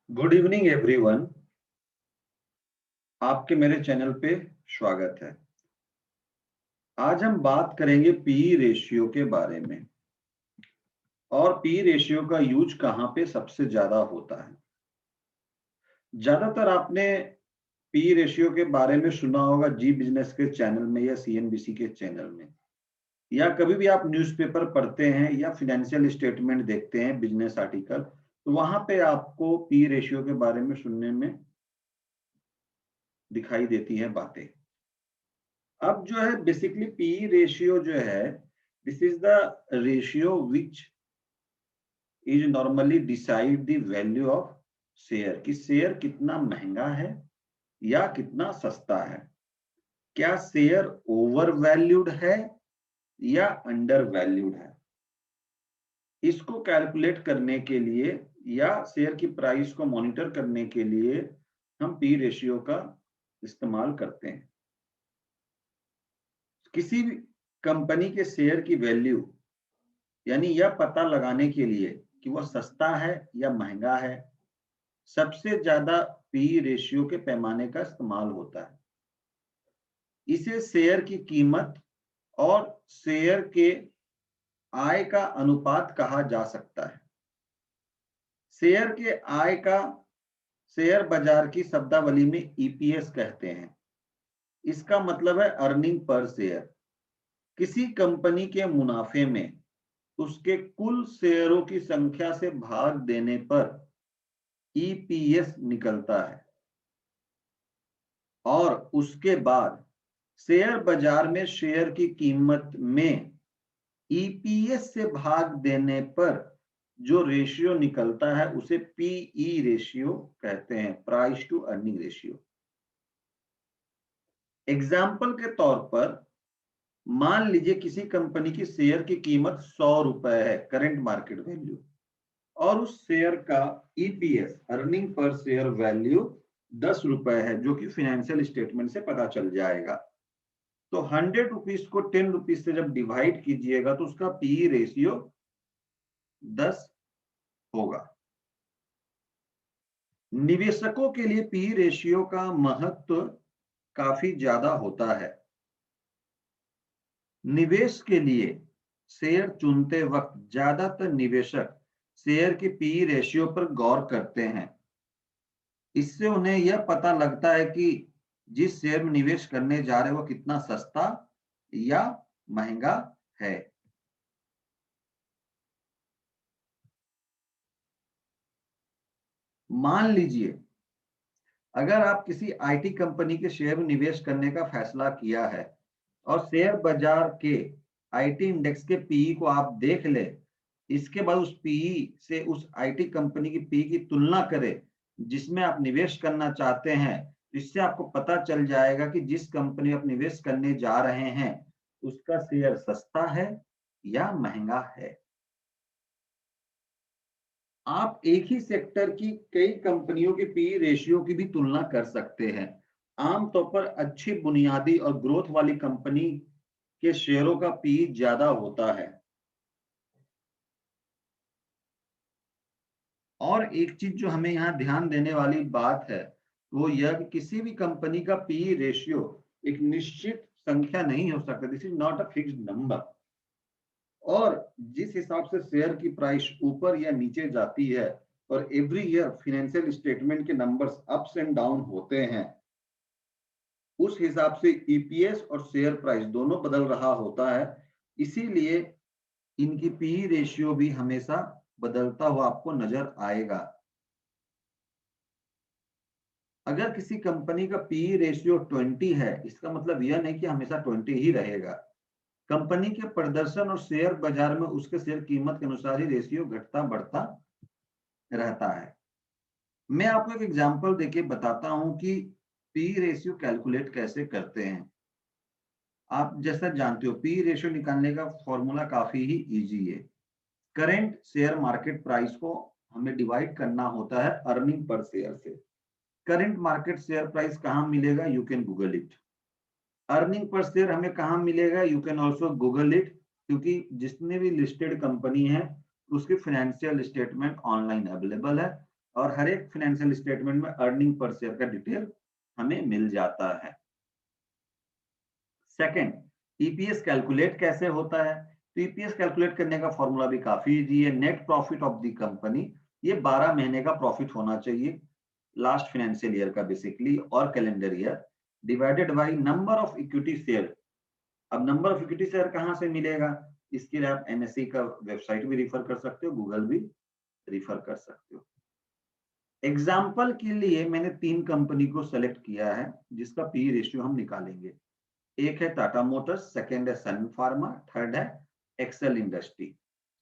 Good evening everyone. आपके मेरे channel पे स्वागत है। आज हम बात करेंगे पी रेशियो के बारे में और पी रेशियो का यूज कहाँ पे सबसे ज्यादा होता है। ज्यादातर आपने पी रेशियो के बारे में सुना होगा जी बिजनेस के चैनल में या सीएनबीसी के चैनल में, या कभी भी आप न्यूज़पेपर पढ़ते हैं या फिनेंशियल स्टेटमेंट देखते हैं, बिजनेस आर्टिकल, तो वहां पे आपको पी रेशियो के बारे में सुनने में दिखाई देती हैं बातें। अब जो है बेसिकली पी रेशियो जो है, this is the ratio which is normally decide the value of share, कि शेयर कितना महंगा है या कितना सस्ता है। क्या शेयर ओवर वैल्यूड है या अंडर वैल्यूड है। इसको कैलकुलेट करने के लिए या शेयर की प्राइस को मॉनिटर करने के लिए हम पी रेशियो का इस्तेमाल करते हैं। किसी भी कंपनी के शेयर की वैल्यू यानी यह पता लगाने के लिए कि वह सस्ता है या महंगा है, सबसे ज्यादा पी रेशियो के पैमाने का इस्तेमाल होता है। इसे शेयर की कीमत और शेयर के आय का अनुपात कहा जा सकता है। शेयर के आय का शेयर बाजार की शब्दावली में ईपीएस कहते हैं। इसका मतलब है अर्निंग पर शेयर। किसी कंपनी के मुनाफे में उसके कुल शेयरों की संख्या से भाग देने पर ईपीएस निकलता है और उसके बाद शेयर बाजार में शेयर की कीमत में ईपीएस से भाग देने पर जो रेशियो निकलता है उसे पीई रेशियो कहते हैं, price to earning ratio. Example के तौर पर मान लीजिए किसी कंपनी की शेयर की कीमत 100 रुपए है, करंट मार्केट वैल्यू, और उस शेयर का EPS earning per share value 10 रुपए है, जो कि फाइनेंशियल स्टेटमेंट से पता चल जाएगा। तो 100 रुपीज को 10 रुपीज से जब डिवाइड कीजिएगा तो उसका पी रेशियो 10 होगा। निवेशकों के लिए पी रेशियो का महत्व काफी ज्यादा होता है। निवेश के लिए शेयर चुनते वक्त ज्यादातर निवेशक शेयर की पी रेशियो पर गौर करते हैं। इससे उन्हें यह पता लगता है कि जिस शेयर में निवेश करने जा रहे हैं वो कितना सस्ता या महंगा है। मान लीजिए अगर आप किसी आईटी कंपनी के शेयर में निवेश करने का फैसला किया है और शेयर बाजार के आईटी इंडेक्स के पीई को आप देख ले, इसके बाद उस पीई से उस आईटी कंपनी की पीई की तुलना करें जिसमें आप निवेश करना चाहते हैं, इससे आपको पता चल जाएगा कि जिस कंपनी आप निवेश करने जा रहे हैं उसका शेयर सस्ता है या महंगा है। आप एक ही सेक्टर की कई कंपनियों के पी रेशियो की भी तुलना कर सकते हैं। आमतौर पर अच्छी बुनियादी और ग्रोथ वाली कंपनी के शेयरों का पी ज्यादा होता है। और एक चीज जो हमें यहाँ ध्यान देने वाली बात है वो यह कि किसी भी कंपनी का पी रेशियो एक निश्चित संख्या नहीं हो सकता। This is not a fixed number. और जिस हिसाब से शेयर की प्राइस ऊपर या नीचे जाती है और एवरी ईयर फाइनेंशियल स्टेटमेंट के नंबर्स अप्स एंड डाउन होते हैं, उस हिसाब से ईपीएस और शेयर प्राइस दोनों बदल रहा होता है। इसीलिए इनकी पी रेशियो भी हमेशा बदलता हुआ आपको नजर आएगा। अगर किसी कंपनी का पी रेशियो 20 है, इसका मतलब यह नहीं कि हमेशा 20 ही रहेगा। कंपनी के प्रदर्शन और शेयर बाजार में उसके शेयर कीमत के अनुसार ही रेशियो घटता बढ़ता रहता है। मैं आपको एक एग्जांपल देके बताता हूं कि पी रेशियो कैलकुलेट कैसे करते हैं। आप जैसा जानते हो पी रेशियो निकालने का फॉर्मूला काफी ही इजी है। करंट शेयर मार्केट प्राइस को हमें डिवाइड करना होता है अर्निंग पर शेयर से। करंट मार्केट शेयर प्राइस कहां मिलेगा, you can Google it. Earning per share हमें कहां मिलेगा, you can also Google it, क्योंकि जितने भी लिस्टेड कंपनी है उसके फाइनेंशियल स्टेटमेंट ऑनलाइन अवेलेबल है। और हर एक फाइनेंशियल स्टेटमेंट में अर्निंग पर शेयर का डिटेल हमें मिल जाता है। सेकंड, ईपीएस कैलकुलेट कैसे होता है? तो ईपीएस कैलकुलेट करने का फॉर्मूला भी काफी इजी है। Net profit of the company, ये 12 महीने का प्रॉफिट होना चाहिए लास्ट फाइनेंशियल ईयर का बेसिकली और calendar year, divided by number of equity share. अब नंबर ऑफ इक्विटी शेयर कहां से मिलेगा? इसके लिए आप एनएसई का वेबसाइट भी रिफर कर सकते हो, गूगल भी रिफर कर सकते हो। एग्जाम्पल के लिए मैंने 3 कंपनी को सेलेक्ट किया है जिसका पी रेशियो हम निकालेंगे। एक है टाटा मोटर्स, सेकंड है सन फार्मा, थर्ड है एक्सेल इंडस्ट्री।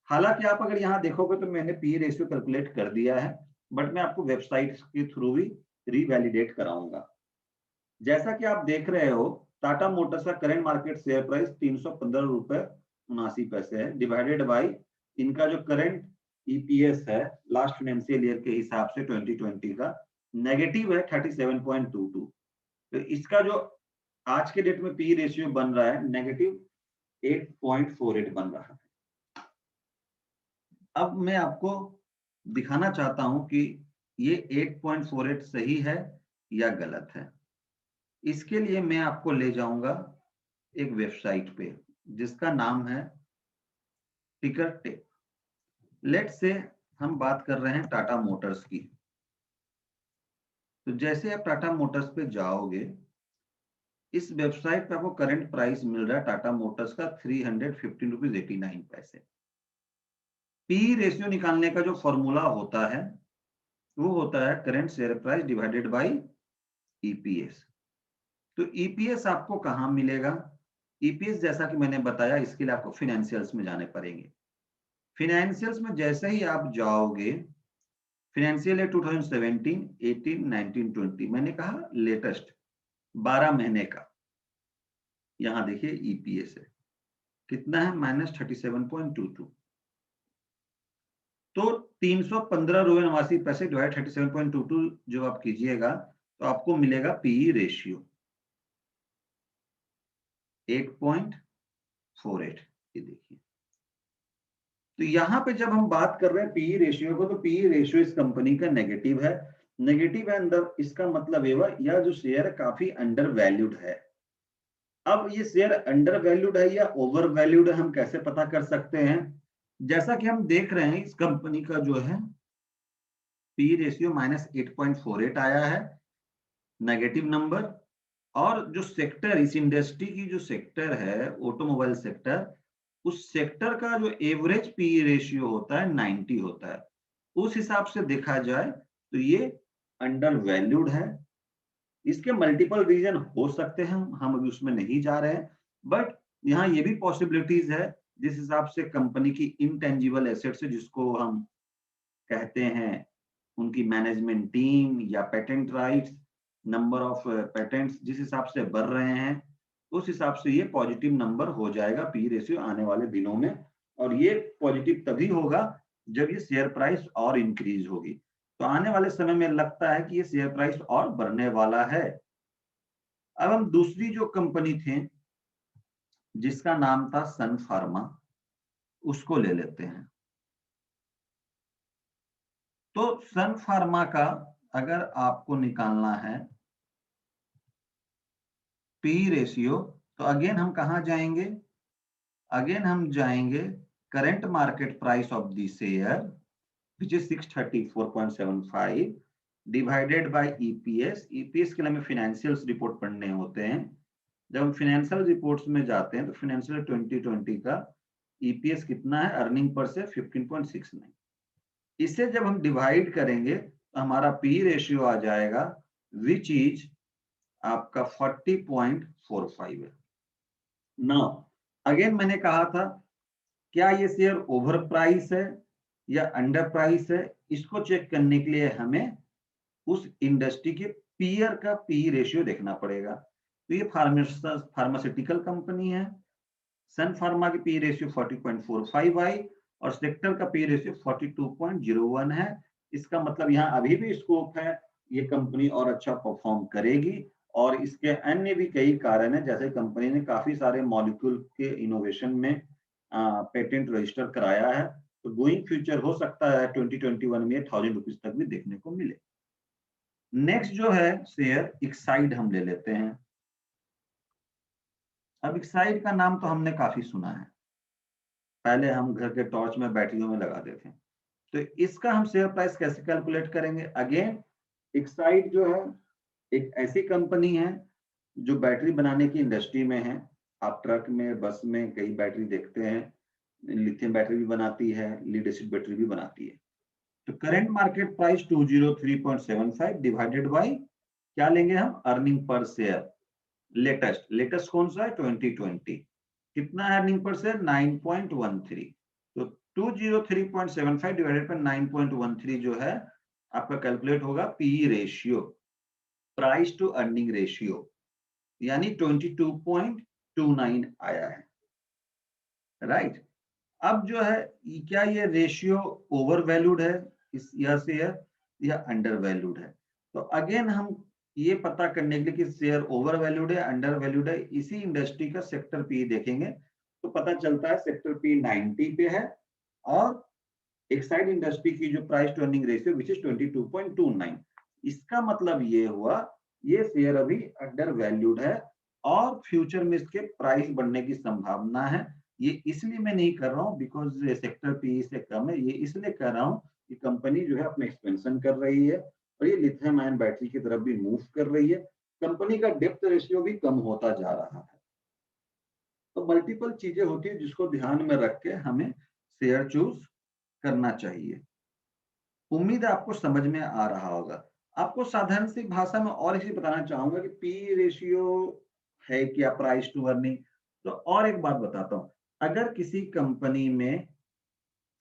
हालांकि आप अगर यहाँ देखोगे तो मैंने पी रेशियो कैलकुलेट कर दिया है, बट मैं आपको वेबसाइट के थ्रू भी रीवैलिडेट कराऊंगा। जैसा कि आप देख रहे हो, टाटा मोटर्स का करंट मार्केट शेयर प्राइस 315 रुपए 79 पैसे है, डिवाइडेड बाई इनका जो करंट ईपीएस है लास्ट फाइनेंशियल ईयर के हिसाब से 2020 का नेगेटिव है 37.22। तो इसका जो आज के डेट में पी रेशियो बन रहा है नेगेटिव 8.48 बन रहा है। अब मैं आपको दिखाना चाहता हूं कि ये 8.48 सही है या गलत है। इसके लिए मैं आपको ले जाऊंगा एक वेबसाइट पे जिसका नाम है टिकर टेप। लेट से हम बात कर रहे हैं टाटा मोटर्स की। तो जैसे आप टाटा मोटर्स पे जाओगे, इस वेबसाइट पे आपको करंट प्राइस मिल रहा है टाटा मोटर्स का 315 रुपीज 89 पैसे। पी रेशियो निकालने का जो फॉर्मूला होता है वो होता है current share price divided by EPS. तो ईपीएस आपको कहां मिलेगा? ईपीएस जैसा कि मैंने बताया, इसके लिए आपको फिनेंशियल्स में जाने पड़ेंगे। फिनेंशियल्स में जैसे ही आप जाओगे, फिनेंशियल ईयर 2017, 18, 19, 20, मैंने कहा लेटेस्ट 12 महीने का। यहां देखिए ईपीएस है कितना है, -37.22। तो 315 रुपए 89 पैसे डिवाइड 37.22 जो आप कीजिएगा तो आपको मिलेगा पीई रेशियो 8.48। ये देखिए, तो यहां पे जब हम बात कर रहे हैं पीई रेशियो को, तो पीई रेशियो इस कंपनी का नेगेटिव है। नेगेटिव है अंदर, इसका मतलब यह जो शेयर काफी अंडर वैल्यूड है। अब ये शेयर अंडर वैल्यूड है या ओवर वैल्यूड है, हम कैसे पता कर सकते हैं? जैसा कि हम देख रहे हैं इस कंपनी का जो है पी रेशियो -8.48 आया है, नेगेटिव नंबर। और जो सेक्टर, इस इंडस्ट्री की जो सेक्टर है ऑटोमोबाइल सेक्टर, उस सेक्टर का जो एवरेज पी रेशियो होता है 90 होता है। उस हिसाब से देखा जाए तो ये अंडर वैल्यूड है। इसके मल्टीपल रीजन हो सकते हैं, हम अभी उसमें नहीं जा रहे हैं, बट यहाँ ये भी पॉसिबिलिटीज है जिस हिसाब से कंपनी की इनटेंजिबल एसेट्स जिसको हम कहते हैं, उनकी मैनेजमेंट टीम या patent rights, number of patents जिस हिसाब से बढ़ रहे हैं, उस हिसाब से ये पॉजिटिव नंबर हो जाएगा पी रेशियो आने वाले दिनों में। और ये पॉजिटिव तभी होगा जब ये शेयर प्राइस और इंक्रीज होगी। तो आने वाले समय में लगता है कि ये शेयर प्राइस और बढ़ने वाला है। अब हम दूसरी जो कंपनी थे जिसका नाम था सन फार्मा, उसको ले लेते हैं। तो सन फार्मा का अगर आपको निकालना है पी रेशियो, तो अगेन हम कहां जाएंगे? अगेन हम जाएंगे current market price of the share which is 634.75 divided by EPS. EPS के लिए हमें फाइनेंशियल रिपोर्ट पढ़ने होते हैं। जब हम फाइनेंशियल रिपोर्ट्स में जाते हैं तो फाइनेंशियल 2020 का ईपीएस कितना है, अर्निंग पर से 15.69। इसे जब हम डिवाइड करेंगे तो हमारा पी रेशियो आ जाएगा विच इज आपका 40.45 है। नाउ अगेन मैंने कहा था, क्या ये शेयर ओवर प्राइस है या अंडर प्राइस है? इसको चेक करने के लिए हमें उस इंडस्ट्री के पीयर का पी रेशियो देखना पड़ेगा। तो ये फार्मास्यूटिकल कंपनी है, सन फार्मा की पी रेशियो 40.45 आई और सेक्टर का पी रेशियो 42.01 है। इसका मतलब यहाँ अभी भी स्कोप है, ये कंपनी और अच्छा परफॉर्म करेगी। और इसके अन्य भी कई कारण है, जैसे कंपनी ने काफी सारे मॉलिक्यूल के इनोवेशन में पेटेंट रजिस्टर कराया है, तो गोइंग फ्यूचर हो सकता है 2021 में 1000 रुपीज तक भी देखने को मिले। नेक्स्ट जो है शेयर एक्साइड हम ले लेते हैं। अब एक्साइड का नाम तो हमने काफी सुना है, पहले हम घर के टॉर्च में बैटरियों में लगाते थे। तो इसका हम शेयर प्राइस कैसे कैलकुलेट करेंगे? अगेन एक्साइड जो है एक ऐसी कंपनी है जो बैटरी बनाने की इंडस्ट्री में है। आप ट्रक में, बस में कई बैटरी देखते हैं, लिथियम बैटरी भी बनाती है, लीड एसिड बैटरी भी बनाती है। तो current market price 203.75 divided by क्या लेंगे हम? Earning per share. लेटेस्ट कौन सा है? 2020। कितना है अर्निंग पर शेयर? 9.13। तो 203.75 डिवाइडेड बाय 9.13 जो है आपका कैलकुलेट होगा PE ratio, price to earning ratio, यानी 22.29 आया है। राइट। अब जो है क्या ये रेशियो ओवर वैल्यूड है इस यह शेयर या अंडर वैल्यूड है? तो अगेन हम ये पता करने के लिए कि शेयर ओवर वैल्यूड है, अंडर वैल्यूड है, इसी इंडस्ट्री का सेक्टर पी देखेंगे तो पता चलता है सेक्टर पी 90 पे है और एक्साइड इंडस्ट्री की जो price to earning ratio which is 22.29। इसका मतलब ये हुआ ये शेयर अभी अंडर वैल्यूड है और फ्यूचर में इसके प्राइस बढ़ने की संभावना है। ये इसलिए मैं नहीं कर रहा हूँ बिकॉज सेक्टर पी से कम है, ये इसलिए कर रहा हूँ कि कंपनी जो है अपना एक्सपेंशन कर रही है और ये लिथियम आयन बैटरी की तरफ भी मूव कर रही है। कंपनी का डेप्थ रेशियो भी कम होता जा रहा है। तो मल्टीपल चीजें होती है जिसको ध्यान में रख के हमें शेयर चूज करना चाहिए। उम्मीद है आपको समझ में आ रहा होगा। आपको साधारण सी भाषा में और इसे बताना चाहूंगा कि पी रेशियो है क्या, प्राइस टू अर्निंग। तो और एक बात बताता हूँ, अगर किसी कंपनी में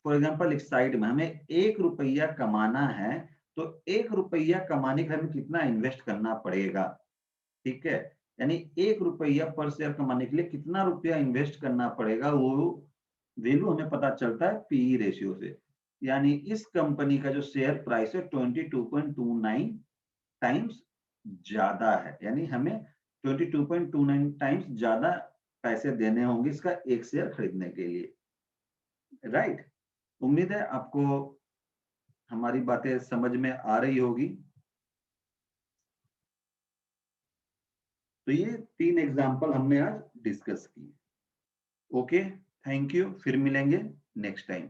फॉर एग्जांपल एक्साइड में हमें 1 रुपया कमाना है तो 1 रुपया कमाने के लिए हमें कितना इन्वेस्ट करना पड़ेगा? ठीक है, यानी 1 रुपया पर शेयर कमाने के लिए कितना रुपया इन्वेस्ट करना पड़ेगा, वो वैल्यू हमें पता चलता है पीई रेशियो से। यानी इस कंपनी का जो शेयर प्राइस है 22.29 टाइम्स ज्यादा है, यानी हमें 22.29 टाइम्स ज्यादा पैसे देने होंगे इसका एक शेयर खरीदने के लिए। राइट। उम्मीद है आपको हमारी बातें समझ में आ रही होगी। तो ये 3 एग्जाम्पल हमने आज डिस्कस किए। ओके, थैंक यू, फिर मिलेंगे नेक्स्ट टाइम।